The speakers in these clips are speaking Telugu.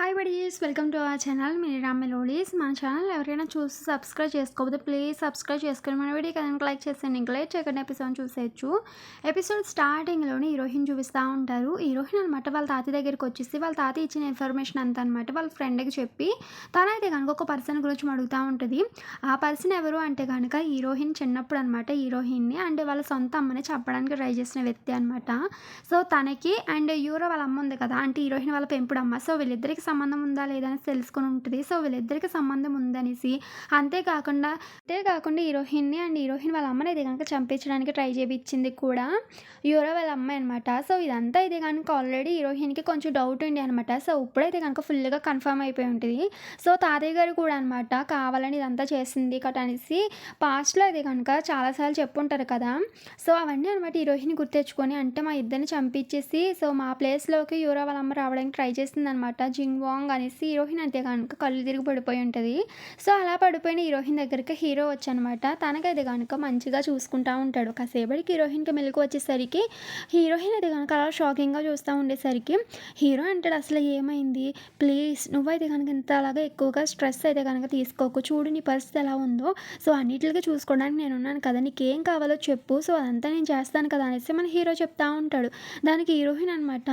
Hi buddies, welcome to our channel. మీరు రామ్ మెలోడీస్. మన ఛానల్ ఎవరైనా చూసి సబ్స్క్రైబ్ చేసుకోకపోతే ప్లీజ్ సబ్స్క్రైబ్ చేసుకొని మన వీడియో కనుక లైక్ చేసేయండి. ఇంకా లైక్ చేయకుండా ఎపిసోడ్ చూసేయచ్చు. ఎపిసోడ్ స్టార్టింగ్లోనే హీరోయిన్ చూపిస్తూ ఉంటారు. హీరోయిన్ అనమాట వాళ్ళ తాత దగ్గరికి వచ్చేసి వాళ్ళ తాత ఇచ్చిన ఇన్ఫర్మేషన్ అంతా అనమాట వాళ్ళ ఫ్రెండ్కి చెప్పి తనైతే కనుక ఒక పర్సన్ గురించి అడుగుతూ ఉంటుంది. ఆ పర్సన్ ఎవరు అంటే కనుక హీరోయిన్ చిన్నప్పుడు అనమాట హీరోయిన్ని అండ్ వాళ్ళ సొంత అమ్మని చంపడానికి ట్రై చేసిన వ్యక్తి అనమాట. సో తనకి అండ్ యూరో వాళ్ళ అమ్మ ఉంది కదా, అంటే హీరోయిన్ వాళ్ళ పెంపుడు అమ్మ. సో వీళ్ళిద్దరికి సంబంధం ఉందా లేదా అని తెలుసుకుని ఉంటుంది. సో వీళ్ళిద్దరికి సంబంధం ఉందనేసి అంతేకాకుండా హీరోయిన్ని అండ్ హీరోయిన్ వాళ్ళ అమ్మని ఇది కనుక చంపించడానికి ట్రై చేయించింది కూడా యూరో వాళ్ళ అమ్మాయి అనమాట. సో ఇదంతా ఇది కనుక ఆల్రెడీ హీరోయిన్కి కొంచెం డౌట్ ఉండే అనమాట. సో ఇప్పుడైతే కనుక ఫుల్గా కన్ఫర్మ్ అయిపోయి ఉంటుంది. సో తాతయ్య గారు కూడా అనమాట కావాలని ఇదంతా చేసింది కట అనేసి పాస్ట్లో ఇది కనుక చాలాసార్లు చెప్పుంటారు కదా. సో అవన్నీ అనమాట హీరోయిన్ గుర్తెచ్చుకొని, అంటే మా ఇద్దరిని చంపించేసి సో మా ప్లేస్లోకి యూరో వాళ్ళ అమ్మ రావడానికి ట్రై చేసింది అనమాట జింగ్ వాంగ్ అనేసి. హీరోయిన్ అంతే కనుక కళ్ళు తిరిగి పడిపోయి ఉంటుంది. సో అలా పడిపోయిన హీరోయిన్ దగ్గరికి హీరో వచ్చనమాట. తనకైతే కనుక మంచిగా చూసుకుంటూ ఉంటాడు. కాసేపటికి హీరోయిన్కి మెలకు వచ్చేసరికి హీరోయిన్ అయితే కనుక అలా షాకింగ్గా చూస్తూ ఉండేసరికి హీరో అంటాడు, అసలు ఏమైంది, ప్లీజ్ నువ్వైతే కనుక ఇంత అలాగా ఎక్కువగా స్ట్రెస్ అయితే కనుక తీసుకోకు, చూడు నీ పరిస్థితి ఎలా ఉందో, సో అన్నిటికీ చూసుకోవడానికి నేను ఉన్నాను కదా, నీకేం కావాలో చెప్పు, సో అదంతా నేను చేస్తాను కదా అనేసి మన హీరో చెప్తా ఉంటాడు. దానికి హీరోయిన్ అనమాట,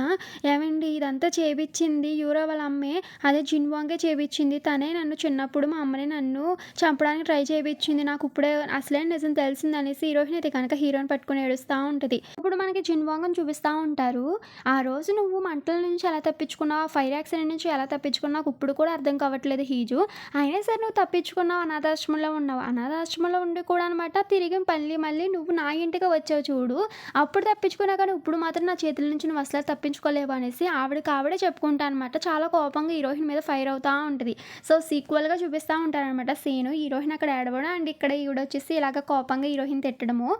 ఏమండి ఇదంతా చేపించింది యూరో వాళ్ళ అమ్మే, అదే జిన్వాంగే చేపించింది, తనే నన్ను చిన్నప్పుడు మా అమ్మని నన్ను చంపడానికి ట్రై చేయించింది, నాకు ఇప్పుడే అసలే నిజం తెలిసింది అనేసి హీరోయిన్ అయితే కనుక హీరోని పట్టుకుని ఏడుస్తూ ఉంటుంది. ఇప్పుడు మనకి జిన్వాంగ్ని చూపిస్తూ ఉంటారు. ఆ రోజు నువ్వు మంటల నుంచి ఎలా తప్పించుకున్నావు, ఫైర్ యాక్సిడెంట్ నుంచి ఎలా తప్పించుకున్నావు నాకు ఇప్పుడు కూడా అర్థం కావట్లేదు హీజు, అయినా సరే నువ్వు తప్పించుకున్నావు, అనాథాశ్రమంలో ఉన్నావు, అనాథాశ్రమంలో ఉండి కూడా అనమాట తిరిగి మళ్ళీ నువ్వు నా ఇంటికి వచ్చావు చూడు, అప్పుడు తప్పించుకున్నా కానీ ఇప్పుడు మాత్రం నా చేతుల నుంచి నువ్వు అసలు తప్పించుకోలేవు అనేసి ఆవిడే చెప్పుకుంటా అనమాట. చాలా కోపంగా హీరోయిన్ మీద ఫైర్ అవుతూ ఉంటుంది. సో సీక్వల్గా చూపిస్తూ ఉంటారనమాట సీను. హీరోయిన్ అక్కడ ఏడవడం అండ్ ఇక్కడ ఈవిడ వచ్చేసి ఇలాగ కోపంగా హీరోయిన్ తిట్టడము.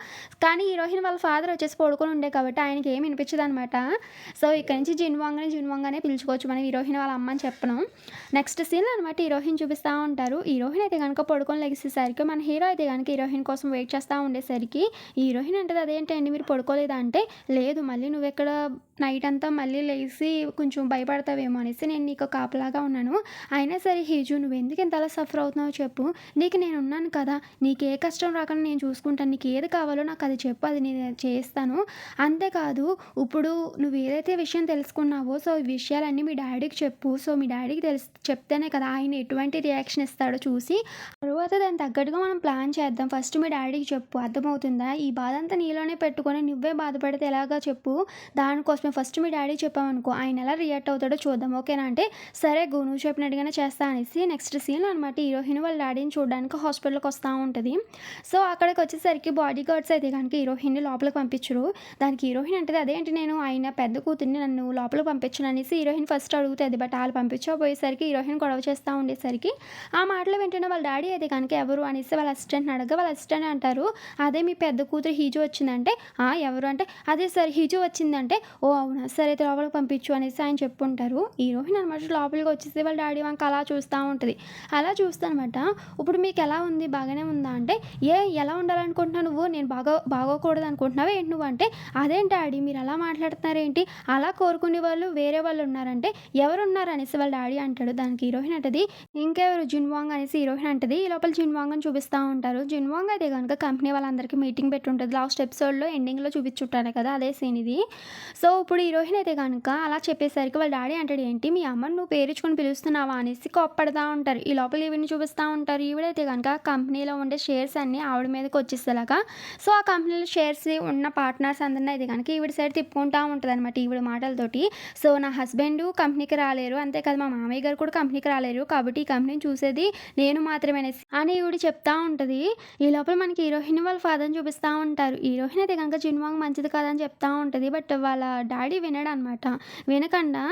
కానీ హీరోయిన్ వాళ్ళ ఫాదర్ వచ్చేసి పడుకొని ఉండే కాబట్టి ఆయనకి ఏమి వినిపించదు అనమాట. సో ఇక్కడ నుంచి జిన్వాంగ్నే పిలుచుకోవచ్చు మనం హీరోయిన్ వాళ్ళ అమ్మ అని చెప్పను. నెక్స్ట్ సీన్ అనమాట హీరోయిన్ చూపిస్తూ ఉంటారు. హీరోయిన్ అయితే కనుక పడుకొని లెగిసేసరికి మన హీరో అయితే కనుక హీరోయిన్ కోసం వెయిట్ చేస్తూ ఉండేసరికి హీరోయిన్ అంటది, అదేంటండి మీరు పడుకోలేదా అంటే, లేదు మళ్ళీ నువ్వు ఎక్కడ నైట్ అంతా మళ్ళీ లేచి కొంచెం భయపడతావేమో అనేసి నేను నీకు కాపలాగా ఉన్నాను, అయినా సరే హీజు నువ్వు ఎందుకు ఇంతలా సఫర్ అవుతున్నావో చెప్పు, నీకు నేను ఉన్నాను కదా, నీకు ఏ కష్టం రాకుండా నేను చూసుకుంటాను, నీకు ఏది కావాలో నాకు అది చెప్పు, అది నేను చేస్తాను, అంతేకాదు ఇప్పుడు నువ్వు ఏదైతే విషయం తెలుసుకున్నావో సో ఈ విషయాలన్నీ మీ డాడీకి చెప్పు, సో మీ డాడీకి చెప్తేనే కదా ఆయన ఎటువంటి రియాక్షన్ ఇస్తాడో చూసి తర్వాత దానికి తగ్గట్టుగా మనం ప్లాన్ చేద్దాం, ఫస్ట్ మీ డాడీకి చెప్పు, అర్థమవుతుందా, ఈ బాధ అంతా నీలోనే పెట్టుకొని నువ్వే బాధపడితే ఎలాగా చెప్పు, దానికోసమే ఫస్ట్ మీ డాడీ చెప్పామనుకో ఆయన ఎలా రియాక్ట్ అవుతాడో చూద్దాం, ఓకేనా అంటే సరే నువ్వు చెప్పినట్టుగానే చేస్తా అనేసి నెక్స్ట్ సీన్లో అనమాట హీరోయిన్ వాళ్ళ డాడీని చూడడానికి హాస్పిటల్కి వస్తూ ఉంటుంది. సో అక్కడికి వచ్చేసరికి బాడీ గార్డ్స్ అయితే కనుక హీరోయిన్ని లోపలికి పంపించరు. దానికి హీరోయిన్ అంటే అదేంటి నేను ఆయన పెద్ద కూతుర్ని నన్ను లోపలికి పంపించను అనేసి హీరోయిన్ ఫస్ట్ అడుగుతుంది. బట్ వాళ్ళు పంపించకపోయేసరికి హీరోయిన్ గొడవ చేస్తూ ఉండేసరికి ఆ మాటలు వింటున్న వాళ్ళ డాడీ అయితే కనుక ఎవరు అనేసి వాళ్ళ అసిస్టెంట్ని అడగ వాళ్ళ అసిస్టెంట్ అంటారు, అదే మీ పెద్ద కూతురు హీజు వచ్చిందంటే, ఎవరు అంటే అదే సార్ హీజు వచ్చిందంటే, ఓ అవునా సరే అయితే లోపలికి పంపించు అనేసి ఆయన చెప్పుంటారు. హీరోయిన్ అనమాట లోపలికి వచ్చేసి వాళ్ళ డాడీ వంక అలా చూస్తూ ఉంటుంది. అలా చూస్తానమాట, ఇప్పుడు మీకు ఎలా ఉంది బాగానే ఉందా అంటే, ఎలా ఉండాలనుకుంటున్నావు నువ్వు, నేను బాగోకూడదు అనుకుంటున్నావా ఏంటి నువ్వు అంటే, అదేంటి డాడీ మీరు అలా మాట్లాడుతున్నారేంటి, అలా కోరుకునే వాళ్ళు వేరే వాళ్ళు ఉన్నారంటే ఎవరున్నారు అనేసి వాళ్ళ డాడీ అంటాడు. దానికి హీరోయిన్ అంటది, ఇంకెవరు జిన్వాంగ్ అనేసి హీరోయిన్ అంటది. ఈ లోపల జిన్వాంగ్ అని చూపిస్తూ ఉంటారు. జిన్వాంగ్ అయితే కనుక కంపెనీ వాళ్ళందరికీ మీటింగ్ పెట్టి ఉంటుంది. లాస్ట్ ఎపిసోడ్లో ఎండింగ్లో చూపించుంటారు కదా, అదే సీన్ ఇది. సో ఇప్పుడు హీరోయిన్ అయితే కనుక అలా చెప్పేసరికి వాళ్ళ డాడీ అంటాడు, ఏంటి మీ అమ్మని నువ్వు పేరుచుకొని పిలుస్తున్నావా అనేసి కోప్పడతా ఉంటారు. ఈ లోపల ఈవిని చూపిస్తూ ఉంటారు. ఈవిడైతే కనుక కంపెనీలో ఉండే షేర్స్ అన్నీ ఆవిడ మీదకి వచ్చేసేలాగా, సో ఆ కంపెనీలో షేర్స్ ఉన్న పార్ట్నర్స్ అందరినీ అయితే కనుక ఈవిడ సైడ్ తిప్పుకుంటూ ఉంటుంది అనమాట ఈవిడ మాటలతోటి. సో నా హస్బెండ్ కంపెనీకి రాలేరు, అంతేకాదు మా మామయ్య గారు కూడా కంపెనీకి రాలేరు, కాబట్టి ఈ కంపెనీని చూసేది నేను మాత్రమే అని ఈవిడ చెప్తా ఉంటుంది. ఈ లోపల మనకి హీరోయిన్ వాళ్ళ ఫాదర్ని చూపిస్తూ ఉంటారు. హీరోయిన్ అయితే కనుక జిన్వాంగ్ మంచిది కాదని చెప్తా ఉంటుంది. బట్ వాళ్ళ డాడీ వినడు అనమాట. వినకుండా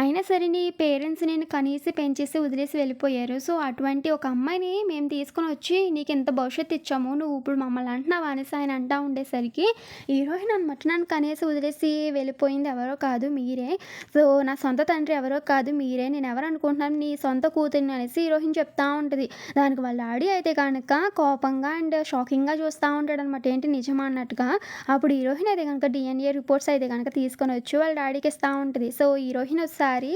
అయినా సరే నీ పేరెంట్స్ నేను కనీసి పెంచేసి వదిలేసి వెళ్ళిపోయారు, సో అటువంటి ఒక అమ్మాయిని మేము తీసుకొని వచ్చి నీకు ఎంత భవిష్యత్తు ఇచ్చాము, నువ్వు ఇప్పుడు మమ్మల్ని అంటున్నావు అనేసి ఆయన అంటూ ఉండేసరికి హీరోయిన్ అనమాట, నన్ను కనీసి వదిలేసి వెళ్ళిపోయింది ఎవరో కాదు మీరే, సో నా సొంత తండ్రి ఎవరో కాదు మీరే, నేను ఎవరు అనుకుంటున్నాను నీ సొంత కూతురిని అనేసి హీరోయిన్ చెప్తా ఉంటుంది. దానికి వాళ్ళ డాడీ అయితే కనుక కోపంగా అండ్ షాకింగ్గా చూస్తూ ఉంటాడు అనమాట, ఏంటి నిజమా అన్నట్టుగా. అప్పుడు హీరోయిన్ అయితే కనుక DNA రిపోర్ట్స్ అయితే కనుక తీసుకొని వచ్చి వాళ్ళ డాడీకి ఇస్తూ ఉంటుంది. సో హీరోయిన్ ఒకసారి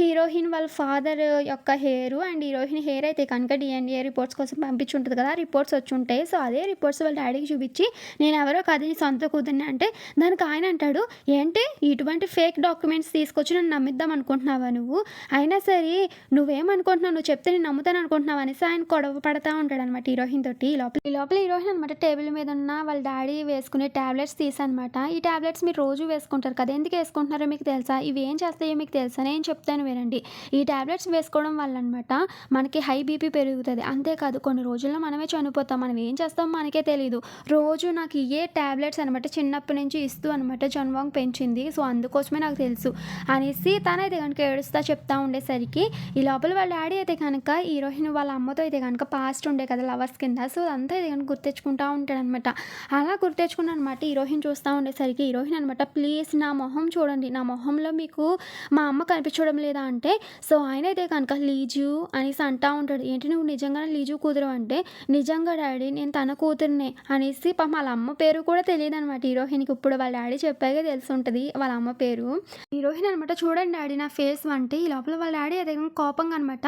హీరోయిన్ వాళ్ళ ఫాదర్ యొక్క హెయిర్ అండ్ హీరోయిన్ హెయిర్ అయితే కనుక DNA రిపోర్ట్స్ కోసం పంపించుంటది కదా! రిపోర్ట్స్ వచ్చుంటాయి. సో, అదే రిపోర్ట్స్ వాళ్ళ డ్యాడీకి చూపించి నేనెవరో కాదు నీ సొంత కూతురిని అంటే, దానికి ఆయన అంటాడు, "ఏంటి ఇటువంటి ఫేక్ డాక్యుమెంట్స్ తీసుకొచ్చి నన్ను నమ్మిద్దాం అనుకుంటున్నావా నువ్వు? అయినా సరే నువ్వేమనుకుంటున్నావు? నువ్వు చెప్తే నేను నమ్ముతాను అనుకుంటున్నావా?" అనేసి ఆయన గొడవ పడతా ఉంటాడనమాట హీరోయిన్ తోటి. ఈ లోపల హీరోయిన్ అనమాట టేబుల్ మీద ఉన్న వాళ్ళ డ్యాడీ వేసుకునే టాబ్లెట్స్ తీసనమాట. "ఈ టాబ్లెట్స్ మీరు రోజు వేసుకుంటారు కదా! ఎందుకు వేసుకుంటున్నారో మీకు తెలుసా? ఇవి ఏం చేస్తాయో మీకు తెలుసా? నేను చెప్తాను వినండి. ఈ టాబ్లెట్స్ వేసుకోవడం వల్ల అనమాట మనకి హై బీపీ పెరుగుతది. అంతేకాదు కొన్ని రోజుల్లో మనమే చనిపోతాం. మనం ఏం చేస్తామో మనకే తెలీదు. రోజు నాకు ఇయ్యే టాబ్లెట్స్ అనమాట చిన్నప్పటి నుంచి ఇస్తూ అనమాట జన్వాంగ్ పెంచింది. సో, అందుకోసమే నాకు తెలుసు" అనేసి తనైతే గనుక ఏడుస్తా చెప్తా ఉండేసరికి ఈ లోపల వాళ్ళ డాడీ అయితే కనుక హీరోయిన్ వాళ్ళ అమ్మతో అయితే కనుక పాస్ట్ ఉండే కదా లవర్స్ కింద. సో, అదంతా అయితే కనుక గుర్తెచ్చుకుంటా ఉంటాడనమాట. అలా గుర్తెచ్చుకున్నానమాట హీరోయిన్ చూస్తా ఉండేసరికి హీరోయిన్ అనమాట, "ప్లీజ్ నా మొహం చూడండి. నా మొహంలో మీకు మా అమ్మ కనిపించడం లేదా" అంటే, సో, ఆయనైతే కనుక లీజు అనేసి అంటా ఉంటాడు. "ఏంటి నువ్వు నిజంగానే లీజు కూతురు" అంటే, "నిజంగా డాడీ నేను తన కూతురినే" అనేసి పాపం వాళ్ళ అమ్మ పేరు కూడా తెలియదనమాట హీరోయిన్‌కి. ఇప్పుడు వాళ్ళ డాడీ చెప్పాకే తెలిసుంటది వాళ్ళ అమ్మ పేరు. హీరోయిన్ అనమాట, "చూడండి డాడీ నా ఫేస్" అంటే, ఈ లోపల వాళ్ళ డాడీ అయితే కనుక కోపంగా అనమాట,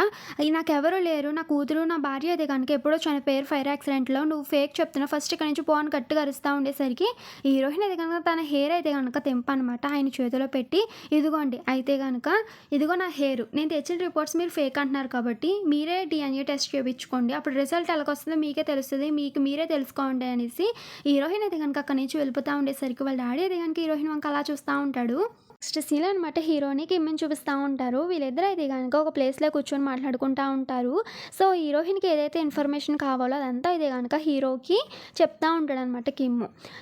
నాకెవరు లేరు. నా కూతురు, నా భార్య అయితే కనుక ఎప్పుడో చనిపోయారు ఫైర్ యాక్సిడెంట్‌లో. నువ్వు ఫేక్ చెప్తున్నావు. ఫస్ట్ ఇక్కడి నుంచి పో అని గట్టిగా అరుస్తా ఉండేసరికి హీరోయిన్ అయితే కనుక తన హెయిర్ అయితే కనుక తెంపనమాట ఆయన చేతిలో పెట్టి, "ఇదిగోండి అయితే గనుక ఇదిగో నా హెయిర్. నేను తెచ్చిన రిపోర్ట్స్ మీరు ఫేక్ అంటున్నారు కాబట్టి మీరే DNA టెస్ట్ చేపించుకోండి. అప్పుడు రిజల్ట్ ఎలాగొస్తుందో మీకే తెలుస్తది. మీకు మీరే తెలుసుకోండి" అనేసి హీరోయిన్ అయితే కనుక అక్కడి నుంచి వెళ్ళిపోతా ఉండేసరికి వాళ్ళ డాడీ అయితే కనుక హీరోయిన్ వంక అలా చూస్తా ఉంటాడు. నెక్స్ట్ సీన్‌లో అనమాట హీరోని, కిమ్‌ని చూపిస్తా ఉంటారు. వీళ్ళిద్దరూ అయితే గనుక ఒక ప్లేస్‌లో కూర్చొని మాట్లాడుకుంటా ఉంటారు. సో, హీరోయిన్‌కి ఏదైతే ఇన్ఫర్మేషన్ కావాలో అదంతా అయితే గనుక హీరోకి చెప్తా ఉంటాడనమాట కిమ్.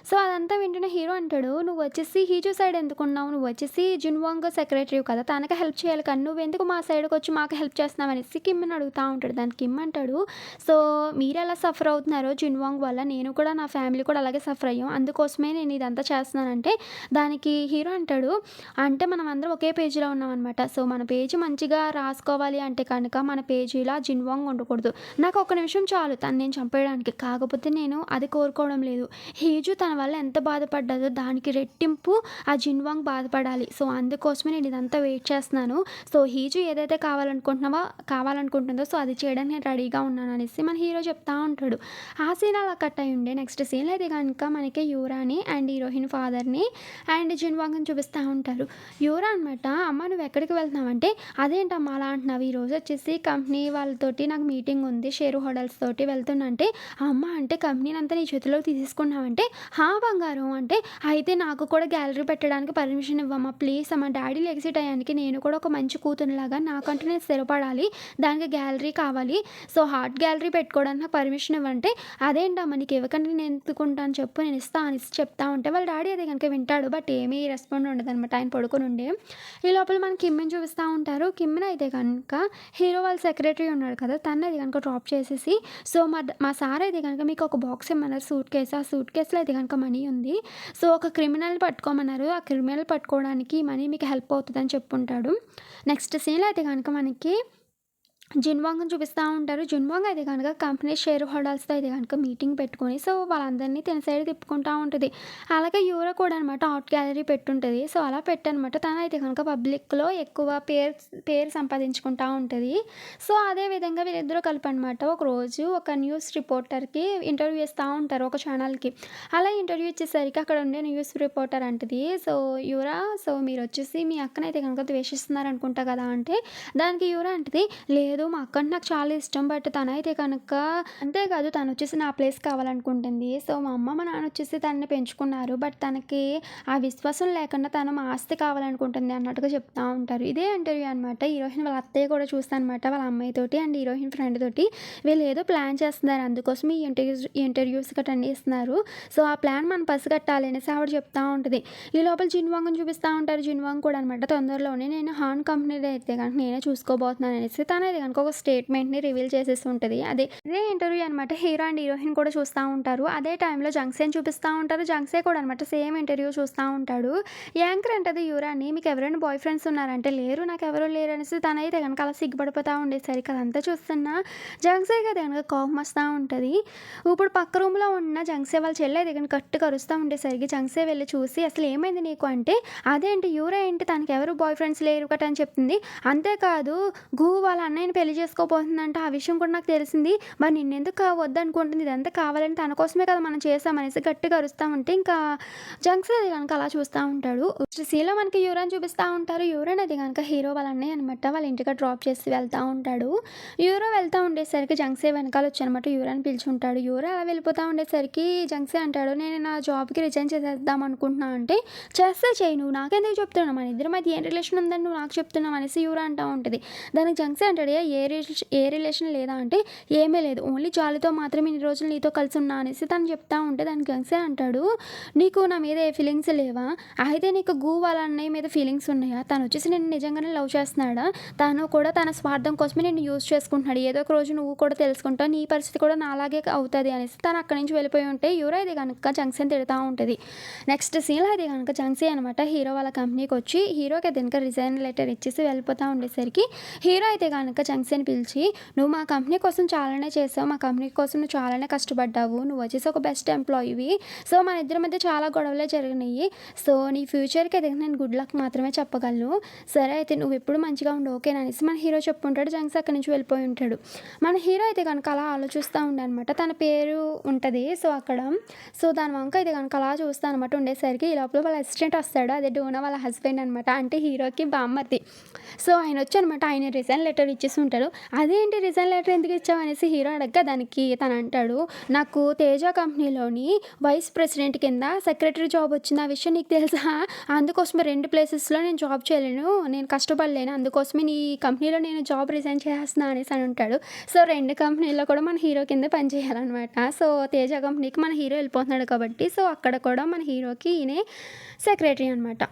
సో, అదంతా వింటున్న హీరో అంటాడు, "నువ్వు వచ్చేసి హీజు సైడ్ ఎందుకున్నావు? నువ్వు వచ్చేసి జున్వాంగ్ సెక్రటరీ కదా! తనకి హెల్ప్ చేయాలి కానీ నువ్వెందుకు మా సైడ్‌కొచ్చి మాకు హెల్ప్ చేస్తున్నావు" అనేసి కిమ్‌ని అడుగుతా ఉంటాడు. దానికి కిమ్ అంటాడు, "సో, మీరెలా సఫర్ అవుతున్నారో జున్వాంగ్ వల్ల నేను కూడా నా ఫ్యామిలీ కూడా అలాగే సఫర్ అయ్యాం. అందుకోసమే నేను ఇదంతా చేస్తున్నానంటే" దానికి హీరో అంటాడు, "అంటే మనమందరం ఒకే పేజీలో ఉన్నామనమాట. సో, మన పేజీ మంచిగా రాసుకోవాలి అంటే కనుక మన పేజీలా జిన్వాంగ్ ఉండకూడదు. నాకు ఒక్క నిమిషం చాలు తను నేను చంపేయడానికి. కాకపోతే నేను అది కోరుకోవడం లేదు. హీజు తన వల్ల ఎంత బాధపడ్డదో దానికి రెట్టింపు ఆ జిన్వాంగ్ బాధపడాలి. సో, అందుకోసమే నేను ఇదంతా వెయిట్ చేస్తున్నాను. సో, హీజు ఏదైతే కావాలనుకుంటుందో సో, అది చేయడానికి నేను రెడీగా ఉన్నాను" అనేసి మన హీరో చెప్తా ఉంటాడు. ఆ సీన్ అలా కట్ అయ్యి ఉండే నెక్స్ట్ సీన్‌లో అయితే కనుక మనకి యూరాని అండ్ హీరోయిన్ ఫాదర్‌ని అండ్ జిన్వాంగ్‌ని చూపిస్తా ఉంటారు. యూరా అనమాట, "అమ్మ నువ్వెక్కడికి వెళ్తున్నావంటే" "అదేంటమ్మా అలా అంటున్నావు? ఈరోజు వచ్చేసి కంపెనీ వాళ్ళతోటి నాకు మీటింగ్ ఉంది. షేర్ హోల్డర్స్ తోటి వెళ్తున్నా" అంటే, "అమ్మ అంటే కంపెనీనంతా నీ చేతిలోకి తీసేసుకున్నావంటే" "హా బంగారం" అంటే, "అయితే నాకు కూడా గ్యాలరీ పెట్టడానికి పర్మిషన్ ఇవ్వమ్మా ప్లీజ్ అమ్మ. డాడీ లెగిసే టయానికి నేను కూడా ఒక మంచి కూతురులాగా నాకంటూ నేను స్థిరపడాలి. దానికి గ్యాలరీ కావాలి. సో, ఆర్ట్ గ్యాలరీ పెట్టుకోవడానికి నాకు పర్మిషన్ ఇవ్వంటే" "అదేంటమ్మా నీకు ఇవ్వకంటే నేను ఎందుకుంటాను చెప్పు నేను ఇస్తా" అనేసి చెప్తా ఉంటే వాళ్ళ డాడీ అయితే కనుక వింటాడు. బట్ ఏమీ రెస్పాండ్ ఉండదనమాట. ఆయన పడుకొని ఉండే. ఈ లోపల మన కిమ్‌ని చూపిస్తా ఉంటారు. కిమ్‌ని అయితే కనుక హీరో వాళ్ళ సెక్రటరీ ఉన్నాడు కదా! తనైతే కనుక డ్రాప్ చేసేసి, "సో, మా సార్ అయితే కనుక మీకు ఒక బాక్స్ ఇమ్మన్నారు సూట్ కేస్. ఆ సూట్ కేస్‌లో అయితే కనుక మనీ ఉంది. సో, ఒక క్రిమినల్‌ని పట్టుకోమన్నారు. ఆ క్రిమినల్ పట్టుకోవడానికి మనీ మీకు హెల్ప్ అవుతదని" చెప్పుంటాడు. నెక్స్ట్ సీన్‌లో అయితే కనుక మనకి జిన్వాంగ్‌ని చూపిస్తా ఉంటారు. జిన్వాంగ్ అయితే గనక కంపెనీ షేర్ హోల్డర్స్‌తో అయితే గనక మీటింగ్ పెట్టుకొని సో, వాళ్ళందరినీ తన సైడ్ తిప్పుకుంటా ఉంటది. అలాగే యూరా కూడా అనమాట ఆర్ట్ గ్యాలరీ పెట్టుంటది. సో, అలా పెట్టనమాట తనైతే గనక పబ్లిక్‌లో ఎక్కువ పేరు సంపాదించుకుంటా ఉంటది. సో, అదే విధంగా వీళ్ళిద్దరూ కలిపనమాట ఒకరోజు ఒక న్యూస్ రిపోర్టర్‌కి ఇంటర్వ్యూ ఇస్తా ఉంటారు ఒక ఛానల్‌కి. అలా ఇంటర్వ్యూ ఇచ్చేసరికి అక్కడ ఉండే న్యూస్ రిపోర్టర్ అంటది, "సో, యూరా సో, మీరొచ్చేసి మీ అక్కనైతే గనక ద్వేషిస్తున్నారనుకుంటా కదా!" అంటే దానికి యూరా అంటది, "లేదు మా అక్క అంటే నాకు చాలా ఇష్టం. బట్ తనైతే కనుక అంతేకాదు తనొచ్చేసి నా ప్లేస్ కావాలనుకుంటుంది. సో, మా అమ్మ, మా నాన్న వచ్చేసి తనని పెంచుకున్నారు. బట్ తనకి ఆ విశ్వాసం లేకుండా తను మా ఆస్తి కావాలనుకుంటుంది" అన్నట్టుగా చెప్తా ఉంటారు. ఇదే ఇంటర్వ్యూ అనమాట హీరోయిన్ వాళ్ళ అత్తయ్య కూడా చూస్తదనమాట వాళ్ళ అమ్మాయితోటి అండ్ హీరోయిన్ ఫ్రెండ్ తోటి. వీళ్ళు ఏదో ప్లాన్ చేస్తున్నారు. అందుకోసం ఈ ఇంటర్వ్యూస్‌కి అటెండ్ చేస్తున్నారు. సో, ఆ ప్లాన్ మనం పసిగట్టాలి అనేసి ఆవిడ చెప్తా ఉంటది. ఈ లోపల జిన్వాంగ్‌ని చూపిస్తా ఉంటారు. జిన్వాంగ్ కూడా అనమాట తొందరలోనే నేను హాన్ కంపెనీలో అయితే కనుక నేనే చూసుకోబోతున్నాను అనేసి తనైతే కనుక ఒక స్టేట్మెంట్‌ని రివీల్ చేసేసి ఉంటది. ఇదే ఇంటర్వ్యూ అనమాట హీరో అండ్ హీరోయిన్ కూడా చూస్తా ఉంటారు. అదే టైంలో జంక్సేని చూపిస్తా ఉంటారు. జంక్సే కూడా అనమాట సేమ్ ఇంటర్వ్యూ చూస్తా ఉంటాడు. యాంకర్ అంటది యూరాని, "మీకు ఎవరైనా బాయ్ ఫ్రెండ్స్ ఉన్నారంటే?" "లేరు, నాకెవరు లేరు" అనేసి తనైతే గనుక అలా సిగ్గుపడిపోతా ఉండేసరికి అదంతా చూస్తున్న జంక్సేకి అయితే గనుక కోపం వస్తా ఉంటది. ఇప్పుడు పక్క రూమ్‌లో ఉన్న జంక్సే వాళ్ళ చెల్లి అయితే గనుక గట్టిగా అరుస్తా ఉండేసరికి జంక్సే వెళ్లి చూసి, "అసలు ఏమైంది నీకు?" అంటే, "అదేంటి యూరా ఏంటి తనకెవరు బాయ్ ఫ్రెండ్స్ లేరు గట" అని చెప్తుంది. అంతేకాదు వాళ్ళ అన్నయ్యని పెళ్లి చేసుకోబోతుందంట. ఆ విషయం కూడా నాకు తెలిసింది. మరి నిన్నెందుకు వద్దనుకుంటుంది? ఇదంతా కావాలని తన కోసమే కదా మనం చేసామనేసి గట్టిగా అరుస్తా ఉంటే, ఇంకా జంక్స్ అది గనుక అలా చూస్తా ఉంటాడు. సీన్‌లో మనకి యూరాని చూపిస్తా ఉంటారు. యూరాన్ అది గనుక హీరో వాళ్ళ అన్నయ్య అనమాట. వాళ్ళ ఇంటికి డ్రాప్ చేసి వెళ్తా ఉంటాడు. యూరో వెళ్తా ఉండేసరికి జంక్సే వెనకాల వచ్చనమాట యూరాని పిలుచుంటాడు. యూరో అలా వెళ్ళిపోతా ఉండేసరికి జంక్సే అంటాడు, "నేను నా జాబ్‌కి రిజైన్ చేసేద్దాం అనుకుంటున్నా" అంటే, "చేస్తే చెయ్యి, నువ్వు నాకెందుకు చెప్తున్నావు? మన ఇద్దరి మధ్య ఏం రిలేషన్ ఉందని నువ్వు నాకు చెప్తున్నావు" అనేసి యూరా అంటా ఉంటది. దానికి జంక్సే అంటాడు, ఏ రిలేషన్ లేదా" అంటే, "ఏమీ లేదు, ఓన్లీ జాలీతో మాత్రమే ఇన్ని రోజులు నీతో కలిసి ఉన్నా" అనేసి తను చెప్తా ఉంటే దానికి జంక్సే అంటాడు, "నీకు నా మీద ఏ ఫీలింగ్స్ లేవా? అయితే నీకు వాళ్ళ అన్నయ్య మీద ఫీలింగ్స్ ఉన్నాయా? తను వచ్చేసి నిన్ను నిజంగానే లవ్ చేస్తున్నాడా? తను కూడా తన స్వార్థం కోసమే నిన్ను యూజ్ చేసుకుంటున్నాడు. ఏదో ఒక రోజు నువ్వు కూడా తెలుసుకుంటావు. నీ పరిస్థితి కూడా నాలాగే అవుతది" అనేసి తను అక్కడి నుంచి వెళ్ళిపోయి ఉంటే యూరా ఇది కనుక జంక్సీని తిడతా ఉంటది. నెక్స్ట్ సీన్‌లో అయితే గనుక జంక్సీ అనమాట హీరో వాళ్ళ కంపెనీకి వచ్చి హీరోకి అయితే గనుక రిజైన్ లెటర్ ఇచ్చేసి వెళ్ళిపోతా ఉండేసరికి హీరో అయితే గనుక జంక్సీని పిలిచి, "నువ్వు మా కంపెనీ కోసం చాలానే చేసావు. మా కంపెనీ కోసం నువ్వు చాలానే కష్టపడ్డావు. నువ్వు వచ్చేసి ఒక బెస్ట్ ఎంప్లాయీవి. సో మన ఇద్దరి మధ్య చాలా గొడవలే జరిగినాయి. సో నీ ఫ్యూచర్‌కి అయితే నేను గుడ్ లక్ మాత్రమే చెప్పగలను. సరే అయితే నువ్వు ఎప్పుడు మంచిగా ఉండు, ఓకేనా" అనేసి మన హీరో చెప్పుంటాడు. జంక్సీ అక్కడి నుంచి వెళ్ళిపోయి ఉంటాడు. మన హీరో అయితే గనుక అలా ఆలోచిస్తూ ఉండనమాట. తన పేరు ఉంటది. సో అక్కడ దాని వంక అయితే గనుక అలా చూస్తా అనమాట ఉండేసరికి ఈ లోపల వాళ్ళ అసిస్టెంట్ వస్తాడు. అదే డోనా వాళ్ళ హస్బెండ్ అనమాట. అంటే హీరోకి బామ్మర్ది. సో ఆయన వచ్చనమాట. ఆయన రిజైన్ లెటర్ ఇచ్చేసి ఉంటాడు. "అదేంటి రిజైన్ లెటర్ ఎందుకు ఇచ్చావు" అనేసి హీరో అడగ్గా దానికి తను అంటాడు, "నాకు తేజ కంపెనీలోని వైస్ ప్రెసిడెంట్ కింద సెక్రటరీ జాబ్ వచ్చింది. ఆ విషయం నీకు తెలుసా? అందుకోసమే 2 ప్లేసెస్‌లో నేను జాబ్ చేయలేను. నేను కష్టపడలేను. అందుకోసమే నీ కంపెనీలో నేను జాబ్ రిజైన్ చేసేస్తున్నా" అనేసి అని ఉంటాడు. సో 2 కంపెనీల్లో కూడా మన హీరో కింద పని చేయాలనమాట. సో తేజ కంపెనీకి మన హీరో వెళ్ళిపోతున్నాడు కాబట్టి సో అక్కడ కూడా మన హీరోకి ఈయనే సెక్రటరీ అనమాట.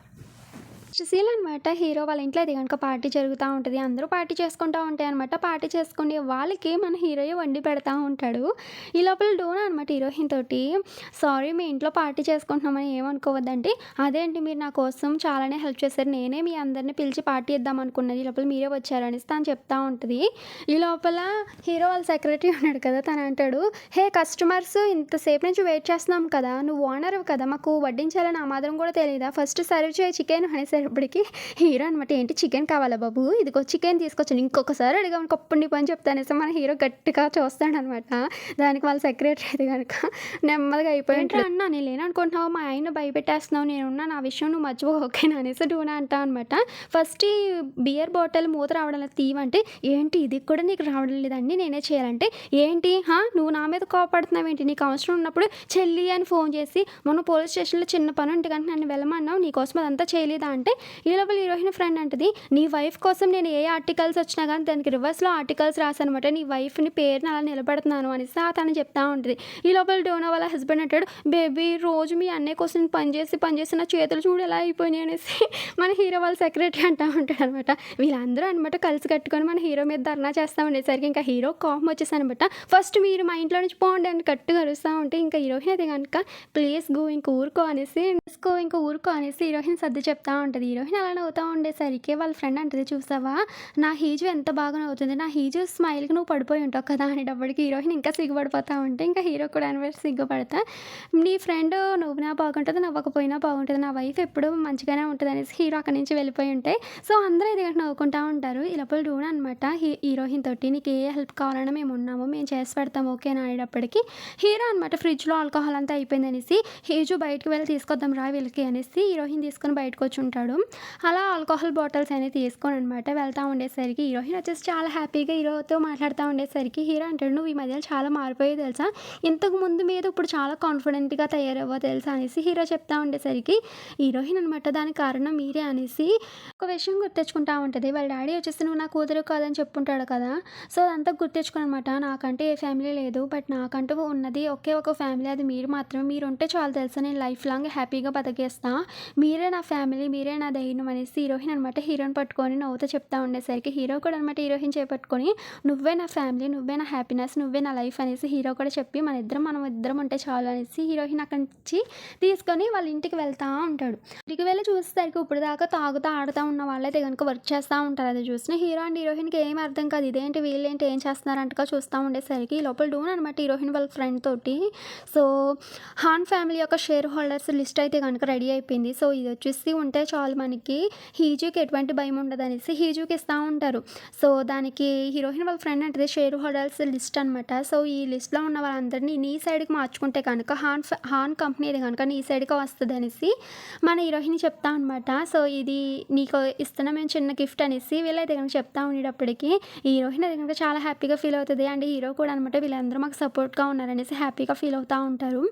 సీన్ అనమాట హీరో వాళ్ళ ఇంట్లో అది కనుక పార్టీ జరుగుతూ ఉంటుంది. అందరూ పార్టీ చేసుకుంటూ ఉంటాయి అనమాట. పార్టీ చేసుకునే వాళ్ళకి మన హీరోయే వండి పెడతా ఉంటాడు. ఈ లోపల డోనా అనమాట హీరోయిన్ తోటి, "సారీ మీ ఇంట్లో పార్టీ చేసుకుంటున్నామని ఏమనుకోవద్దంటే", "అదేంటి మీరు నా కోసం చాలానే హెల్ప్ చేశారు. నేనే మీ అందరిని పిలిచి పార్టీ ఇద్దాం అనుకున్నది. ఈ లోపల మీరే వచ్చారనేసి" తను చెప్తా ఉంటుంది. ఈ లోపల హీరో వాళ్ళ సెక్రటరీ ఉన్నాడు కదా, తను అంటాడు, "హే కస్టమర్స్, ఇంతసేపు నుంచి వెయిట్ చేస్తున్నాం కదా, నువ్వు ఓనర్ కదా, మాకు వడ్డించాలని ఆ మాత్రం కూడా తెలియదా? ఫస్ట్ సర్వ్ చేయి చికెన్" అనేసరికి హీరో అనమాట, "ఏంటి చికెన్ కావాలా బాబు? ఇదిగో చికెన్ తీసుకొచ్చాను. ఇంకొకసారి అడిగావు అప్పుడు నీ పని చెప్తా" అనేసి మన హీరో గట్టిగా చూస్తాడనమాట. దానికి వాళ్ళ సెక్రటరీ అయితే కనుక నెమ్మదిగా అయిపోయి ఉంటాడు. "అన్నా నేను లేననుకుంటున్నావు, మా ఆయన భయపెట్టేస్తున్నావు, నేనున్నా, నా విషయం నువ్వు మర్చిపో ఓకేనా" అనేసి డూనా అంటా అనమాట. "ఫస్ట్ ఈ బియర్ బాటిల్ మూత రావడం లేదు తీయమంటే", "ఏంటి ఇది కూడా నీకు రావడం లేదండి, నేనే చేయాలంటే", "ఏంటి నువ్వు నా మీద కోపడుతున్నావు ఏంటి? నీకు అవసరం ఉన్నప్పుడు చెల్లి అని ఫోన్ చేసి మొన్న పోలీస్ స్టేషన్లో చిన్న పని ఉంటే కనుక నన్ను వెళ్ళమన్నావు, నీకోసం అదంతా చేయలేదా" అంటే ఈ లోపల హీరోయిన్ ఫ్రెండ్ అంటది, "నీ వైఫ్ కోసం నేను ఏ ఆర్టికల్స్ వచ్చినా కానీ దానికి రివర్స్లో ఆర్టికల్స్ రాసానమాట, నీ వైఫ్ని పేరుని అలా నిలబెడుతున్నాను" అనేసి తను చెప్తా ఉంటుంది. ఈ లోపల డోనా వాళ్ళ హస్బెండ్ అంటాడు, "బేబీ రోజు మీ అన్నయ్య కోసం నేను పనిచేసి నా చేతులు చూడు ఎలా అయిపోయినాయి" అనేసి మన హీరో వాళ్ళ సెక్రటరీ అంటా ఉంటాడు అనమాట. వీళ్ళందరూ అనమాట కలిసి కట్టుకొని మన హీరో మీద ధర్నా చేస్తూ ఉండేసరికి ఇంకా హీరో కోపం వచ్చేసి అనమాట, "ఫస్ట్ మీరు మా ఇంట్లో నుంచి పోండి" అని గట్టిగా అరుస్తూ ఉంటే ఇంకా హీరోయిన్ అయితే కనుక "ప్లీజ్ గో, ఇంక ఊరుకో" అనేసి హీరోయిన్ సర్ది చెప్తా ఉంటుంది. హీరోయిన్ అలా నవ్వుతూ ఉండేసరికి వాళ్ళ ఫ్రెండ్ అంటది, "చూసావా నా హీజు ఎంత బాగా నవ్వుతుంది, నా హీజు స్మైల్కి నువ్వు పడిపోయి ఉంటావు కదా" అనేటప్పటికి హీరోయిన్ ఇంకా సిగ్గుపడిపోతూ ఉంటే ఇంకా హీరో కూడా అనివర్స్ సిగ్గుపడతా, "నీ ఫ్రెండ్ నవ్వునా బాగుంటుంది, నవ్వకపోయినా బాగుంటుంది, నా వైఫ్ ఎప్పుడు మంచిగానే ఉంటుంది" అనేసి హీరో అక్కడి నుంచి వెళ్ళిపోయి ఉంటాయి. సో అందరూ ఇది నవ్వుకుంటూ ఉంటారు. ఈ లోపల డూనా అనమాట హీరోయిన్ తోటి, "నీకు ఏ హెల్ప్ కావాలన్నా మేము ఉన్నాము, మేము చేసి పెడతాము ఓకేనా" అనేటప్పటికి హీరో అనమాట ఫ్రిడ్జ్లో ఆల్కహాల్ అంతా అయిపోయింది అనేసి, "హీజు బయటకు వెళ్ళి తీసుకొద్దాం రా వీళ్ళకి" అనేసి హీరోయిన్ తీసుకొని బయటకు వచ్చి ఉంటాడు. అలా ఆల్కహాల్ బాటిల్స్ అనేవి తీసుకొని అనమాట వెళ్తూ ఉండేసరికి హీరోయిన్ వచ్చేసి చాలా హ్యాపీగా హీరోతో మాట్లాడుతూ ఉండేసరికి హీరో అంటాడు, "నువ్వు ఈ మధ్యలో చాలా మారిపోయావు తెలుసా, ఇంతకు ముందు మీద ఇప్పుడు చాలా కాన్ఫిడెంట్గా తయారవ్వో తెలుసా" అనేసి హీరో చెప్తా ఉండేసరికి హీరోయిన్ అనమాట, "దానికి కారణం మీరే" అనేసి ఒక విషయం గుర్తెచ్చుకుంటా ఉంటుంది. వాళ్ళ డాడీ వచ్చేసి "నువ్వు నా కూతురు కాదని చెప్పుంటాడు కదా", సో అదంతా గుర్తెచ్చుకుని అనమాట, "నాకంటే ఏ ఫ్యామిలీ లేదు, బట్ నాకంటూ ఉన్నది ఒకే ఒక ఫ్యామిలీ, అది మీరు మాత్రమే, మీరు ఉంటే చాలు తెలుసా, నేను లైఫ్ లాంగ్ హ్యాపీగా బతికేస్తా, మీరే నా ఫ్యామిలీ, మీరే నా ధైర్యం అనేసి హీరోయిన్ అనమాట హీరోని పట్టుకొని నవ్వుతూ చెప్తా ఉండేసరికి హీరో కూడా అనమాట హీరోయిన్ చేపట్టుకొని నువ్వే నా ఫ్యామిలీ, నువ్వే నా హ్యాపీనెస్, నువ్వే నా లైఫ్ అనేసి హీరో కూడా చెప్పి మనం ఇద్దరం ఉంటే చాలు అనేసి హీరోయిన్ అక్కడి నుంచి తీసుకొని వాళ్ళ ఇంటికి వెళ్తూ ఉంటాడు. ఇంటికి వెళ్ళి చూసేసరికి ఇప్పుడు దాకా తాగుతూ ఆడుతూ ఉన్న వాళ్ళైతే కనుక వర్క్ చేస్తూ ఉంటారు. అది చూసిన హీరో అండ్ హీరోయిన్కి ఏం అర్థం కాదు, ఇదేంటి వీళ్ళేంటి ఏం చేస్తున్నారంటగా చూస్తూ ఉండేసరికి లోపల డూన్ అనమాట హీరోయిన్ వాళ్ళ ఫ్రెండ్ తోటి సో హాన్ ఫ్యామిలీ యొక్క షేర్ హోల్డర్స్ లిస్ట్ అయితే కనుక రెడీ అయిపోయింది. సో ఇది వచ్చేసి ఉంటే చాలు మనకి హీజూకి ఎటువంటి భయం ఉండదు అనేసి హీజూకి ఇస్తూ ఉంటారు. సో దానికి హీరోయిన్ వాళ్ళ ఫ్రెండ్ అంటే షేర్ హోల్డర్స్ లిస్ట్ అనమాట. సో ఈ లిస్ట్లో ఉన్న వాళ్ళందరినీ నీ సైడ్కి మార్చుకుంటే కనుక హాన్ కంపెనీ అది కనుక నీ సైడ్కి వస్తుంది అనేసి మన హీరోయిన్ చెప్తా అనమాట. సో ఇది నీకు ఇస్తున్న మేము చిన్న గిఫ్ట్ అనేసి వీళ్ళైతే కనుక చెప్తా ఉండేటప్పటికి హీరోయిన్ అది కనుక చాలా హ్యాపీగా ఫీల్ అవుతుంది. అండ్ హీరో కూడా అనమాట వీళ్ళందరూ మాకు సపోర్ట్గా ఉన్నారనేసి హ్యాపీగా ఫీల్ అవుతూ ఉంటారు.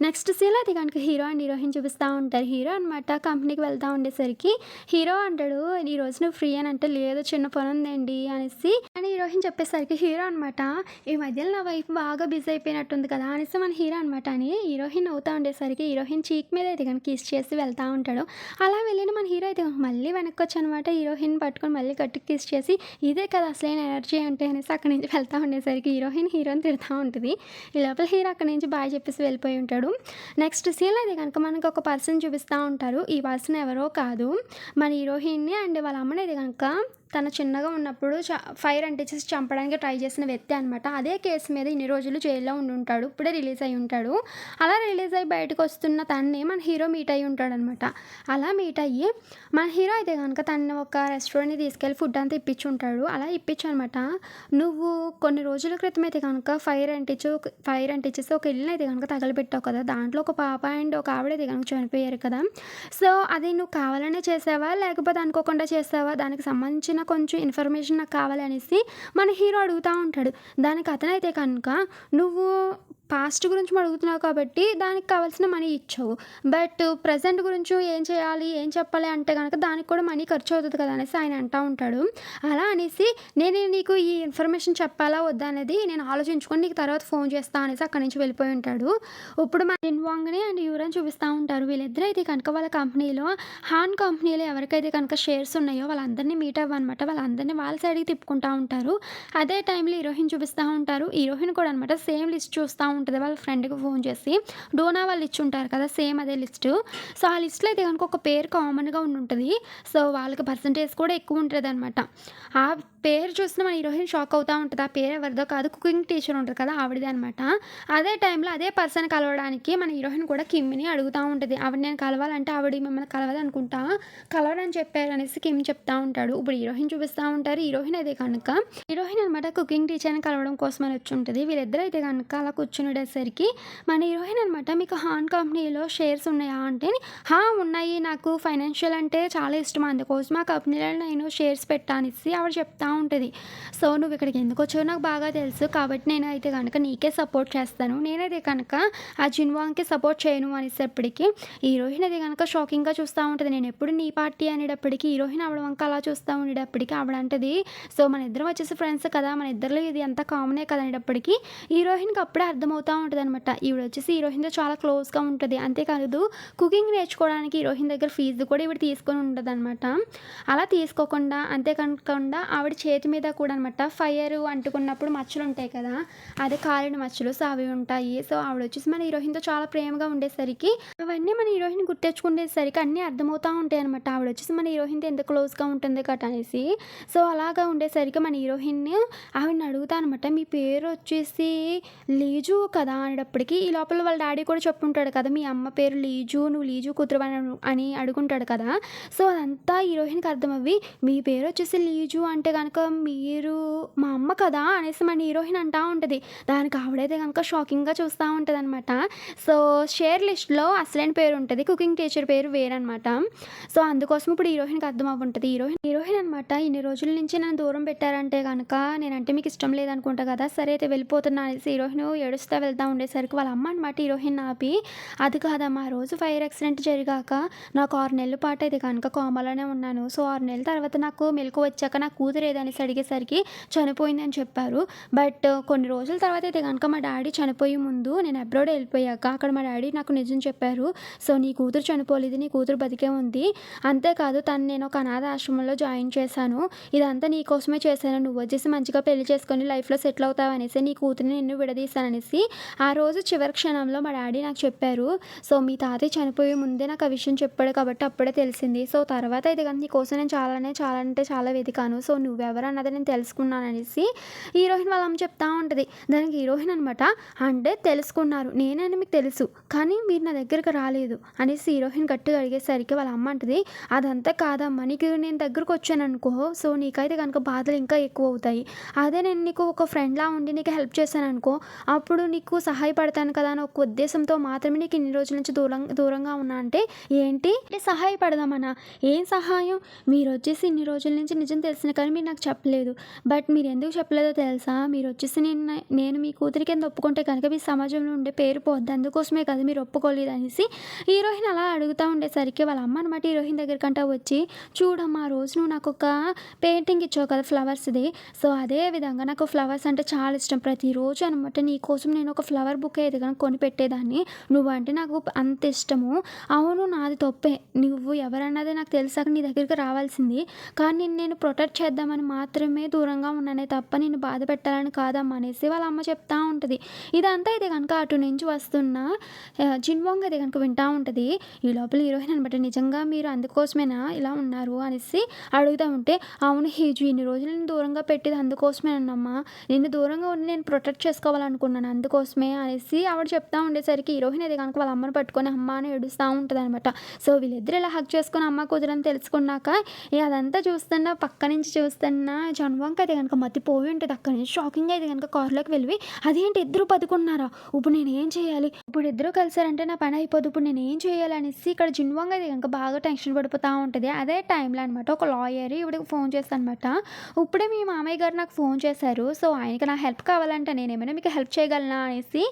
నెక్స్ట్ సీన్ అది కనుక హీరో అండ్ హీరోయిన్ చూపిస్తూ ఉంటారు. హీరో అనమాట కంపెనీకి వెళ్తూ ఉండేసరికి హీరో అంటాడు ఈ రోజు నువ్వు ఫ్రీ అని అంటే లేదు చిన్న పని ఉందండి అనేసి అని హీరోయిన్ చెప్పేసరికి హీరో అనమాట ఈ మధ్యలో నా వైఫ్ బాగా బిజీ అయిపోయినట్టుంది కదా అనేసి మన హీరో అనమాట అని హీరోయిన్ అవుతూ ఉండేసరికి హీరోయిన్ చీక్ మీద అయితే కనుక కిస్ చేసి వెళ్తూ ఉంటాడు. అలా వెళ్ళిన మన హీరో అయితే మళ్ళీ వెనక్కి వచ్చి అనమాట హీరోయిన్ పట్టుకొని మళ్ళీ గట్టికి కిస్ చేసి ఇదే కదా అసలైన ఎనర్జీ అంటే అనేసి అక్కడి నుంచి వెళ్తూ ఉండేసరికి హీరోని తిడుతూ ఉంటుంది. ఈ లోపల హీరో అక్కడి నుంచి బాయ్ చెప్పేసి వెళ్ళిపోయి ఉంటాడు. నెక్స్ట్ సీన్ అయితే కనుక మనకు ఒక పర్సన్ చూపిస్తూ ఉంటారు. ఈ పర్సన్ ఎవరో కాదు మన హీరోయిన్ని అండ్ వాళ్ళ అమ్మని అయితే కనుక తను చిన్నగా ఉన్నప్పుడు ఫైర్ అంటించేసి చంపడానికి ట్రై చేసిన వ్యక్తి అనమాట. అదే కేసు మీద ఇన్ని రోజులు జైల్లో ఉంటాడు. ఇప్పుడే రిలీజ్ అయి ఉంటాడు. అలా రిలీజ్ అయ్యి బయటకు వస్తున్న తన్ని మన హీరో మీట్ అయ్యి ఉంటాడు అనమాట. అలా మీట్ అయ్యి మన హీరో అయితే కనుక తను ఒక రెస్టారెంట్ని తీసుకెళ్ళి ఫుడ్ అంతా ఇప్పించి ఉంటాడు. అలా ఇప్పించు అనమాట నువ్వు కొన్ని రోజుల క్రితం అయితే కనుక ఫైర్ అంటించేసి ఒక ఇల్లు అయితే కనుక తగలబెట్టావు కదా, దాంట్లో ఒక పాప అండ్ ఒక ఆవిడ అయితే కనుక చనిపోయారు కదా. సో అది నువ్వు కావాలనే చేసావా లేకపోతే అనుకోకుండా చేసావా, దానికి సంబంధించిన కొంచెం ఇన్ఫర్మేషన్ నాకు కావాలి అనేసి మన హీరో అడుగుతూ ఉంటాడు. దానికి అతనైతే కనుక నువ్వు పాస్ట్ గురించి అడుగుతున్నావు కాబట్టి దానికి కావాల్సిన మనీ ఇచ్చావు, బట్ ప్రజెంట్ గురించి ఏం చేయాలి ఏం చెప్పాలి అంటే కనుక దానికి కూడా మనీ ఖర్చు అవుతుంది కదా అనేసి ఆయన అంటూ ఉంటాడు. అలా అనేసి నేను నీకు ఈ ఇన్ఫర్మేషన్ చెప్పాలా వద్దా అనేది నేను ఆలోచించుకొని నీకు తర్వాత ఫోన్ చేస్తా అనేసి అక్కడి నుంచి వెళ్ళిపోయి ఉంటాడు. ఇప్పుడు మన ఇన్వాంగ్ని అండ్ యూరన్ చూపిస్తూ ఉంటారు. వీళ్ళిద్దరూ అయితే కనుక వాళ్ళ కంపెనీలో హాన్ కంపెనీలో ఎవరికైతే కనుక షేర్స్ ఉన్నాయో వాళ్ళందరినీ మీట్ అవ్వనమాట, వాళ్ళందరినీ వాళ్ళ సైడ్కి తిప్పుకుంటూ ఉంటారు. అదే టైంలో హీరోయిన్ చూపిస్తూ ఉంటారు. హీరోయిన్ కూడా అనమాట సేమ్ లిస్ట్ చూస్తూ ఉంటుంది వాళ్ళ ఫ్రెండ్కి ఫోన్ చేసి. డోనా వాళ్ళు ఇచ్చి ఉంటారు కదా సేమ్ అదే లిస్టు. సో ఆ లిస్ట్లో అయితే కనుక ఒక పేరు కామన్గా ఉంటుంది. సో వాళ్ళకి పర్సంటేజ్ కూడా ఎక్కువ ఉంటుంది అనమాట. ఆ పేరు చూసిన మన హీరోయిన్ షాక్ అవుతూ ఉంటుంది. ఆ పేరు ఎవరిదో కాదు, కుకింగ్ టీచర్ ఉంటుంది కదా ఆవిడదే అనమాట. అదే టైంలో అదే పర్సన్ కలవడానికి మన హీరోయిన్ కూడా కిమ్ని అడుగుతూ ఉంటుంది. ఆవిడ నేను కలవాలంటే ఆవిడ మిమ్మల్ని కలవదు అనుకుంటా, కలవడని చెప్పారు అనేసి కిమ్ చెప్తా ఉంటాడు. ఇప్పుడు హీరోయిన్ చూపిస్తూ ఉంటారు. హీరోయిన్ అయితే కనుక హీరోయిన్ అనమాట కుకింగ్ టీచర్ని కలవడం కోసం అని వచ్చి ఉంటుంది. వీళ్ళిద్దరూ అయితే కనుక అలా కూర్చునేసరికి మన హీరోయిన్ అనమాట మీకు హాన్ కంపెనీలో షేర్స్ ఉన్నాయా అంటే ఉన్నాయి, నాకు ఫైనాన్షియల్ అంటే చాలా ఇష్టం, అందుకోసం ఆ కంపెనీలో నేను షేర్స్ పెట్టానేసి ఆవిడ చెప్తా ఉంటుంది. సో నువ్వు ఇక్కడికి ఎందుకు వచ్చావో నాకు బాగా తెలుసు కాబట్టి నేను అయితే కనుక నీకే సపోర్ట్ చేస్తాను, నేనైతే కనుక ఆ జిన్వాంగ్కి సపోర్ట్ చేయను అనేసప్పటికి హీరోయిన్ అయితే కనుక షాకింగ్గా చూస్తూ ఉంటుంది. నేను ఎప్పుడు నీ పార్టీ అనేటప్పటికి హీరోయిన్ ఆవిడ వంక అలా చూస్తూ ఉండేటప్పటికి ఆవిడ అంటది సో మన ఇద్దరం వచ్చేసి ఫ్రెండ్స్ కదా, మన ఇద్దరిలో ఇది అంతా కామనే కదా అనేటప్పటికి హీరోయిన్కి అప్పుడే అర్థమవుతూ ఉంటుంది అనమాట. ఈవిడ వచ్చేసి హీరోయిన్తో చాలా క్లోజ్గా ఉంటుంది. అంతేకాదు కుకింగ్ నేర్చుకోవడానికి హీరోయిన్ దగ్గర ఫీజు కూడా ఈవిడ తీసుకొని ఉంటుంది అనమాట. అలా తీసుకోకుండా అంతేకాకుండా ఆవిడ చేతి మీద కూడా అనమాట ఫైర్ అంటుకున్నప్పుడు మచ్చలు ఉంటాయి కదా, అదే కాలిన మచ్చలు సో అవి ఉంటాయి. సో ఆవిడ వచ్చేసి మన హీరోయిన్తో చాలా ప్రేమగా ఉండేసరికి అవన్నీ మన హీరోయిన్ గుర్తెచ్చుకునేసరికి అన్నీ అర్థమవుతూ ఉంటాయి అనమాట. ఆవిడ వచ్చేసి మన హీరోయిన్తో ఎంత క్లోజ్గా ఉంటుంది కట్ అనేసి. సో అలాగా ఉండేసరికి మన హీరోయిన్ ఆవిడని అడుగుతా అనమాట మీ పేరు వచ్చేసి లీజు కదా అనేటప్పటికి ఈ లోపల వాళ్ళ డాడీ కూడా చెప్పుంటాడు కదా మీ అమ్మ పేరు లీజు, నువ్వు లీజు కూతురు అని అడుగుంటాడు కదా. సో అదంతా హీరోయిన్కి అర్థమవ్వి మీ పేరు వచ్చేసి లీజు అంటే కనుక మీరు మా అమ్మ కదా అనేసి మన హీరోయిన్ అంటూ ఉంటుంది. దానికి ఆవిడైతే కనుక షాకింగ్గా చూస్తూ ఉంటుంది అనమాట. సో షేర్ లిస్ట్లో అసలైన పేరు ఉంటుంది, కుకింగ్ టీచర్ పేరు వేరనమాట. సో అందుకోసం ఇప్పుడు హీరోయిన్కి అర్థం అవ్వుంటుంది. హీరోయిన్ అనమాట ఇన్ని రోజుల నుంచి నన్ను దూరం పెట్టారంటే కనుక నేనంటే మీకు ఇష్టం లేదనుకుంటా కదా, సరే అయితే వెళ్ళిపోతున్నా అనేసి హీరోయిన్ ఏడుస్తా వెళ్తూ ఉండేసరికి వాళ్ళ అమ్మ అనమాట హీరోయిన్ ఆపి, అది కాదమ్మా ఆ రోజు ఫైర్ యాక్సిడెంట్ జరిగాక నాకు 6 నెలల పాటు అయితే కనుక కోమాలోనే ఉన్నాను. సో 6 నెలల తర్వాత నాకు మెలుకువ వచ్చాక నా కూతురు ఏదనేసి అడిగేసరికి చనిపోయిందని చెప్పారు. బట్ కొన్ని రోజుల తర్వాత అయితే కనుక మా డాడీ చనిపోయే ముందు నేను అబ్రాడ్ వెళ్ళిపోయాక అక్కడ మా డాడీ నాకు నిజం చెప్పారు. సో నీ కూతురు చనిపోలేదు, నీ కూతురు బతికే ఉంది. అంతేకాదు తను నేను ఒక అనాథ ఆశ్రమంలో జాయిన్ చేశాను. ఇదంతా నీ కోసమే చేశాను. నువ్వు వచ్చేసి మంచిగా పెళ్లి చేసుకొని లైఫ్లో సెటిల్ అవుతావు అనేసి నీ కూతురిని నిన్ను విడదీశాననేసి ఆ రోజు చివరి క్షణంలో మా డాడీ నాకు చెప్పారు. సో మీ తాతయ్య చనిపోయే ముందే నాకు ఆ విషయం చెప్పాడు కాబట్టి అప్పుడే తెలిసింది. సో తర్వాత అయితే కానీ నీకోసం నేను చాలా అంటే చాలా వెతికాను. సో నువ్వెవరు అన్నది నేను తెలుసుకున్నాను అనేసి హీరోయిన్ వాళ్ళ అమ్మ చెప్తా ఉంటుంది. దానికి హీరోయిన్ అనమాట, అంటే తెలుసుకున్నారు నేనని మీకు తెలుసు కానీ మీరు నా దగ్గరికి రాలేదు అనేసి హీరోయిన్ గట్టిగా అడిగేసరికి వాళ్ళ అమ్మ అంటది, అదంతా కాదమ్మా, నీకు నేను దగ్గరకు వచ్చాను అనుకో సో నీకైతే కనుక బాధలు ఇంకా ఎక్కువ అవుతాయి. అదే నేను నీకు ఒక ఫ్రెండ్లా ఉండి నీకు హెల్ప్ చేశాను అనుకో అప్పుడు నీకు సహాయపడతాను కదా అని ఒక ఉద్దేశంతో మాత్రమే నీకు ఇన్ని రోజుల నుంచి దూరంగా ఉన్నా. అంటే ఏంటి సహాయపడదామన్నా? ఏం సహాయం? మీరు వచ్చేసి ఇన్ని రోజుల నుంచి నిజం తెలిసిన కానీ మీరు నాకు చెప్పలేదు. బట్ మీరు ఎందుకు చెప్పలేదో తెలుసా? మీరు వచ్చేసి నేను మీ కూతురి కింద ఒప్పుకుంటే కనుక మీ సమాజంలో ఉండే పేరు పోద్ది, అందుకోసమే కదా మీరు ఒప్పుకోలేదు అనేసి హీరోయిన్ అలా అడుగుతూ ఉండేసరికి వాళ్ళ అమ్మ అనమాట హీరోయిన్ దగ్గరికంటా వచ్చి, చూడమ్మా ఆ రోజు నువ్వు నాకు ఒక పెయింటింగ్ ఇచ్చావు కదా ఫ్లవర్స్ది. సో అదే విధంగా నాకు ఫ్లవర్స్ అంటే చాలా ఇష్టం. ప్రతిరోజు అనమాట నీ కోసం నేను ఒక ఫ్లవర్ బుక్ అయితే కనుక కొని పెట్టేదాన్ని. నువ్వంటే నాకు అంత ఇష్టము. అవును నాది తప్పే, నువ్వు ఎవరన్నదే నాకు తెలిసాక నీ దగ్గరికి రావాల్సింది. కానీ నేను ప్రొటెక్ట్ చేద్దామని మాత్రమే దూరంగా ఉన్నానే తప్ప నిన్ను బాధ పెట్టాలని కాదమ్మా అనేసి వాళ్ళ అమ్మ చెప్తా ఉంటుంది. ఇదంతా అయితే కనుక అటు నుంచి వస్తున్న జిన్వాంగ్ అయితే కనుక వింటూ ఉంటుంది. ఈ లోపల హీరోయిన్ అనమాట, నిజంగా మీరు అందుకోసమేనా ఇలా ఉన్నారు అనేసి అడుగుతూ ఉంటే, అవును హీజు ఇన్ని రోజులు నేను దూరంగా పెట్టేది అందుకోసమేనమ్మా, నిన్ను దూరంగా ఉండి నేను ప్రొటెక్ట్ చేసుకోవాలనుకున్నాను అందుకోసమే అనేసి ఆవిడ చెప్తా ఉండేసరికి హీరోయిన్ అయితే కనుక వాళ్ళ అమ్మని పట్టుకొని అమ్మ అని ఏడుస్తూ ఉంటుంది అనమాట. సో వీళ్ళిద్దరు ఇలా హక్ చేసుకొని అమ్మ కుదరని తెలుసుకున్నాక అదంతా పక్క నుంచి చూస్తున్న జన్వాంక్ అయితే కనుక మతిపోయి ఉంటుంది. అక్కడి నుంచి షాకింగ్ అయితే కనుక కారులోకి వెళ్ళి, అదేంటి ఇద్దరు బతుకున్నారా, ఇప్పుడు నేను ఏం చేయాలి, ఇప్పుడు ఇద్దరు కలిసారంటే నా పని అయిపోదు, ఇప్పుడు నేను ఏం చేయాలి అనేసి ఇక్కడ జిన్వాంగ్ అయితే కనుక బాగా టెన్షన్ పడిపోతూ ఉంటుంది. అదే టైంలో అనమాట ఒక లాయర్ ఇవిడికి ఫోన్ చేస్తాను అనమాట, ఇప్పుడే మీ మామయ్య గారు నాకు ఫోన్ చేశారు, సో ఆయనకి నా హెల్ప్ కావాలంటే నేను ఏమైనా మీకు హెల్ప్ చేయగలనా అనేసి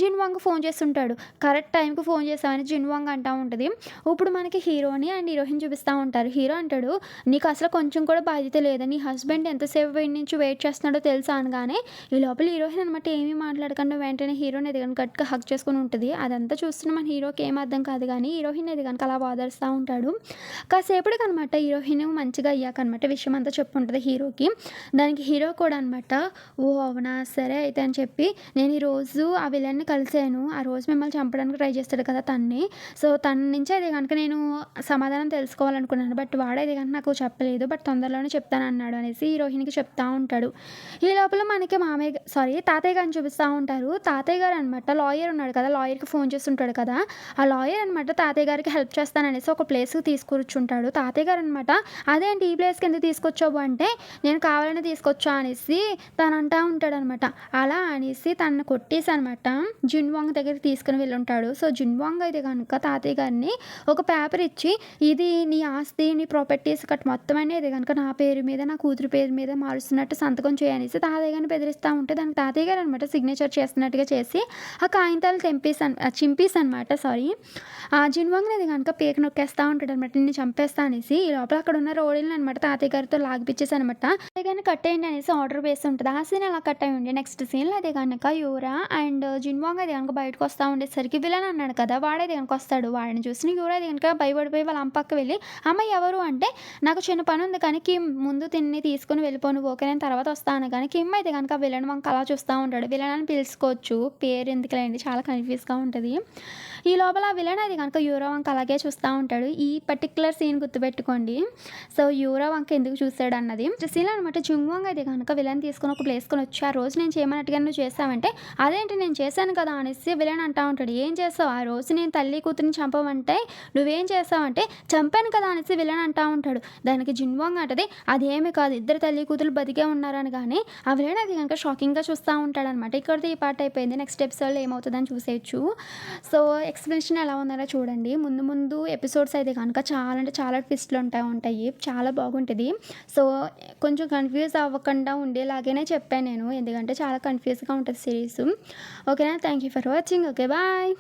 జిన్వాంగ్ ఫోన్ చేస్తుంటాడు. కరెక్ట్ టైంకి ఫోన్ చేస్తామని జిన్వాంగ్ అంటూ ఉంటుంది. ఇప్పుడు మనకి హీరోని అండ్ హీరోయిన్ చూపిస్తూ ఉంటారు. హీరో అంటాడు, నీకు అసలు కొంచెం కూడా బాధ్యత లేదా, నీ హస్బెండ్ ఎంతసేపు వెయిట్ నుంచి వెయిట్ చేస్తున్నాడో తెలుసా అనగానే ఈ లోపల హీరోయిన్ అనమాట ఏమీ మాట్లాడకుండా వెంటనే హీరోని అది కనుక గట్టిగా హక్ చేసుకుని ఉంటుంది. అదంతా చూస్తున్న మన హీరోకి ఏం అర్థం కాదు కానీ హీరోయిన్ అది కనుక అలా వాదరుస్తూ ఉంటాడు. కాసేపటికి అనమాట హీరోయిన్ మంచిగా అయ్యాక అనమాట విషయం అంతా చెప్పుంటుంది హీరోకి. దానికి హీరో కూడా అనమాట, ఓ అవునా సరే అయితే అని చెప్పి, నేను ఈరోజు ఆ విలన్ని కలిసాను, ఆ రోజు మిమ్మల్ని చంపడానికి ట్రై చేస్తాడు కదా తన్ని, సో తన నుంచి అది కనుక నేను సమాధానం తెలుసుకోవాలనుకున్నాను. బట్ వాడేది కనుక నాకు చెప్పలేదు, బట్ తొందరలోనే చెప్తాను అన్నాడు అనేసి హీరోయిన్కి చెప్తా ఉంటాడు. ఈ లోపల మనకి తాతయ్య గారిని చూపిస్తూ ఉంటారు. తాతయ్య గారు అనమాట లాయర్ ఉన్నాడు కదా, లాయర్కి ఫోన్ చేస్తుంటాడు కదా, ఆ లాయర్ అనమాట తాతయ్య గారికి హెల్ప్ చేస్తాననేసి ఒక ప్లేస్కి తీసుకొచ్చుంటాడు. తాతయ్య గారు అనమాట, అదేంటి ఈ ప్లేస్కి ఎందుకు తీసుకొచ్చావు అంటే, నేను కావాలని తీసుకొచ్చా అనేసి తను అంటూ ఉంటాడు అనమాట. అలా అనేసి తనను కొట్టేసి అనమాట జిన్వాంగ్ దగ్గరికి తీసుకుని వెళ్ళుంటాడు. సో జిన్వాంగ్ అయితే కనుక తాతయ్య గారిని ఒక పేపర్ ఇచ్చి, ఇది నీ ఆస్తి నీ ప్రాపర్టీస్ కట్ మొత్తం అనేది కనుక నా పేరు మీద నా కూతురు పేరు మీద మారుస్తున్నట్టు సంతకం చేయనేసి తాతయ్య గారిని బెదిరిస్తూ ఉంటే దానికి తాతయ్య గారు అనమాట సిగ్నేచర్ చేస్తున్నట్టుగా చేసి ఆ కాగితాలు చింపేసి అనమాట జిన్వాంగ్ అనేది కనుక పేరు నొక్కేస్తూ ఉంటాడు అనమాట, నిన్ను చంపేస్తా అనేసి. ఈ లోపల అక్కడ ఉన్న రోడీలను అనమాట తాతయ్య గారితో లాగిపించేసి అనమాట తాతయ్య గారిని కట్టేయండి అనేసి ఆర్డర్ వేసి ఉంటుంది. ఆ సీన్ అలా కట్ అయ్యి ఉండి నెక్స్ట్ సీన్లో అదే కనుక యూరా అండ్ జిన్వాంగ్ అది కనుక బయటకు వస్తూ ఉండేసరికి విలన్ అన్నాడు కదా వాడైతే కనుక వస్తాడు. వాడిని చూసి యూరా అది కనుక భయపడిపోయి వాళ్ళ అమ్మ పక్క వెళ్ళి, అమ్మ ఎవరు అంటే, నాకు చిన్న పని ఉంది కానీ కిమ్ ముందు తిన్ని తీసుకుని వెళ్ళిపోను ఓకే నేను తర్వాత వస్తాను. కానీ కిమ్ అయితే కనుక విలన్ వంక అలా చూస్తూ ఉంటాడు. విలన్ అని పిలుచుకోవచ్చు, పేరు ఎందుకులేండి చాలా కన్ఫ్యూజ్గా ఉంటుంది. ఈ లోపల విలన్ అది కనుక యూరా వంక అలాగే చూస్తూ ఉంటాడు. ఈ పర్టికులర్ సీన్ గుర్తుపెట్టుకోండి. సో యూరా వంక ఎందుకు చూస్తాడు అన్నది సీన్ అనమాట. జుంగ్వాంగ్ అయితే కనుక విలన్ తీసుకుని ఒక ప్లేస్కొని వచ్చి, ఆ రోజు నేను చేయమన్నట్టుగా నువ్వు చేస్తావంటే, అదేంటి నేను చేశాను కదా అనేసి విలన్ అంటూ ఉంటాడు. ఏం చేస్తావు, ఆ రోజు నేను తల్లి కూతురిని చంపమంటే నువ్వేం చేస్తావంటే, చంపాను కదా అనేసి విలన్ అంటూ ఉంటాడు. దానికి జిన్వాంగ్ అంటది, అదేమీ కాదు ఇద్దరు తల్లి కూతురు బతికే ఉన్నారని. కానీ ఆ విలన్ అది కనుక షాకింగ్గా చూస్తూ ఉంటాడు అనమాట. ఇక్కడితో ఈ పార్ట్ అయిపోయింది. నెక్స్ట్ ఎపిసోడ్లో ఏమవుతుందని చూసేయచ్చు. సో ఎక్స్ప్లెనేషన్ ఎలా ఉన్నారో చూడండి. ముందు ఎపిసోడ్స్ అయితే కనుక చాలా అంటే చాలా ట్విస్ట్లు ఉంటాయి, చాలా బాగుంటుంది. సో కొంచెం కన్ఫ్యూజ్ అవ్వకుండా ఉండేలాగానే చెప్పాను నేను, ఎందుకంటే చాలా కన్ఫ్యూజ్గా ఉంటుంది సిరీస్. ఓకేనా. Thank you for watching. Okay bye.